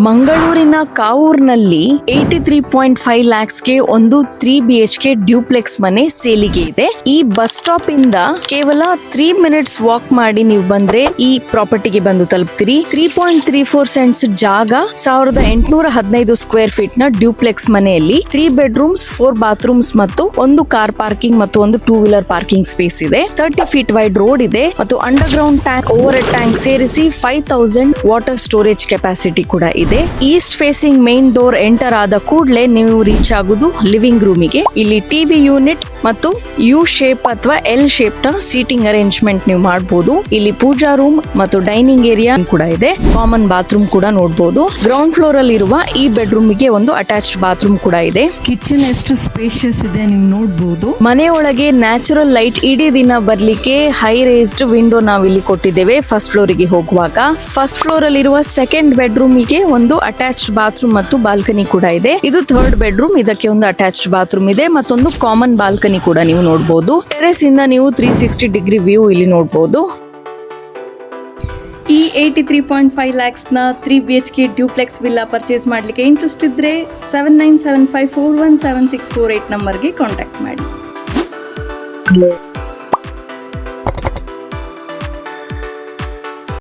ಮಂಗಳೂರಿನ ಕಾವೂರ್ನಲ್ಲಿ 83.5 ಲ್ಯಾಕ್ಸ್ಗೆ ಒಂದು 3 BHK duplex ಮನೆ ಸೇಲಿಗೆ ಇದೆ. ಈ ಬಸ್ ಸ್ಟಾಪ್ ಇಂದ ಕೇವಲ 3 ಮಿನಿಟ್ಸ್ ವಾಕ್ ಮಾಡಿ ನೀವು ಬಂದ್ರೆ ಈ ಪ್ರಾಪರ್ಟಿಗೆ ಬಂದು ತಲುಪ್ತೀರಿ. 3.34 ಸೆಂಟ್ಸ್ ಜಾಗ, 1815 ಸ್ಕ್ವೇರ್ ಫೀಟ್ ನ ಡ್ಯೂಪ್ಲೆಕ್ಸ್ ಮನೆಯಲ್ಲಿ 3 ಬೆಡ್ರೂಮ್ಸ್, 4 ಬಾತ್ರೂಮ್ಸ್ ಮತ್ತು ಒಂದು ಕಾರ್ ಪಾರ್ಕಿಂಗ್ ಮತ್ತು ಒಂದು 2 ವೀಲರ್ ಪಾರ್ಕಿಂಗ್ ಸ್ಪೇಸ್ ಇದೆ. 30 ಫೀಟ್ ವೈಡ್ ರೋಡ್ ಇದೆ ಮತ್ತು under ground tank, over head tank ಸೇರಿಸಿ 5000 ವಾಟರ್ ಸ್ಟೋರೇಜ್ ಕೆಪಾಸಿಟಿ ಕೂಡ ಇದೆ. East facing main door enter ಆದ ಕೂಡಲೇ ನೀವು ರೀಚ್ ಆಗುದು ಲಿವಿಂಗ್ ರೂಮಿಗೆ. ಇಲ್ಲಿ ಟಿವಿ ಯೂನಿಟ್ ಮತ್ತು ಯು ಶೇಪ್ ಅಥವಾ ಎಲ್ ಶೇಪ್ ನ ಸೀಟಿಂಗ್ ಅರೇಂಜ್ಮೆಂಟ್ ನೀವು ಮಾಡಬಹುದು. ಇಲ್ಲಿ ಪೂಜಾ ರೂಮ್ ಮತ್ತು ಡೈನಿಂಗ್ ಏರಿಯಾ ಕೂಡ ಇದೆ. ಕಾಮನ್ ಬಾತ್ರೂಮ್ ಕೂಡ ನೋಡಬಹುದು. ಗ್ರೌಂಡ್ ಫ್ಲೋರ್ ಅಲ್ಲಿ ಇರುವ ಈ ಬೆಡ್ರೂಮ್ ಗೆ ಒಂದು ಅಟ್ಯಾಚ್ಡ್ ಬಾತ್ರೂಮ್ ಕೂಡ ಇದೆ. ಕಿಚನ್ ಎಷ್ಟು ಸ್ಪೇಷಿಯಸ್ ಇದೆ ನೀವು ನೋಡಬಹುದು. ಮನೆಯೊಳಗೆ ನ್ಯಾಚುರಲ್ ಲೈಟ್ ಇಡೀ ದಿನ ಬರ್ಲಿಕ್ಕೆ ಹೈ ರೇಸ್ಡ್ ವಿಂಡೋ ನಾವು ಇಲ್ಲಿ ಕೊಟ್ಟಿದ್ದೇವೆ. ಫಸ್ಟ್ ಫ್ಲೋರ್ ಗೆ ಹೋಗುವಾಗ ಫಸ್ಟ್ ಫ್ಲೋರ್ ಅಲ್ಲಿ ಇರುವ ಸೆಕೆಂಡ್ ಬೆಡ್ರೂಮ್ ಗೆ ಒಂದು ಅಟ್ಯಾಚ್ಡ್ ಬಾತ್ರೂಮ್ ಮತ್ತು ಬಾಲ್ಕನಿ ಕೂಡ ಇದೆ. ಇದು ಥರ್ಡ್ ಬೆಡ್ರೂಮ್, ಇದಕ್ಕೆ ಒಂದು ಅಟ್ಯಾಚ್ಡ್ ಬಾತ್ರೂಮ್ ಇದೆ, ಮತ್ತೊಂದು ಕಾಮನ್ ಬಾಲ್ಕನಿ ಕೂಡ ನೀವು ನೋಡಬಹುದು. ಟೆರೆಸ್ ಇಂದ ನೀವು 360 ಡಿಗ್ರಿ ವ್ಯೂ ಇಲ್ಲಿ ನೋಡಬಹುದು. ಈ 83.5 ಲ್ಯಾಕ್ಸ್ ನ 3 BHK ಡ್ಯೂಪ್ಲೆಕ್ಸ್ ವಿಲ್ಲಾ ಪರ್ಚೇಸ್ ಮಾಡ್ಲಿಕ್ಕೆ ಇಂಟ್ರೆಸ್ಟ್ ಇದ್ರೆ 7975417648 ನಂಬರ್ಗೆ ಕಾಂಟ್ಯಾಕ್ಟ್ ಮಾಡಿ.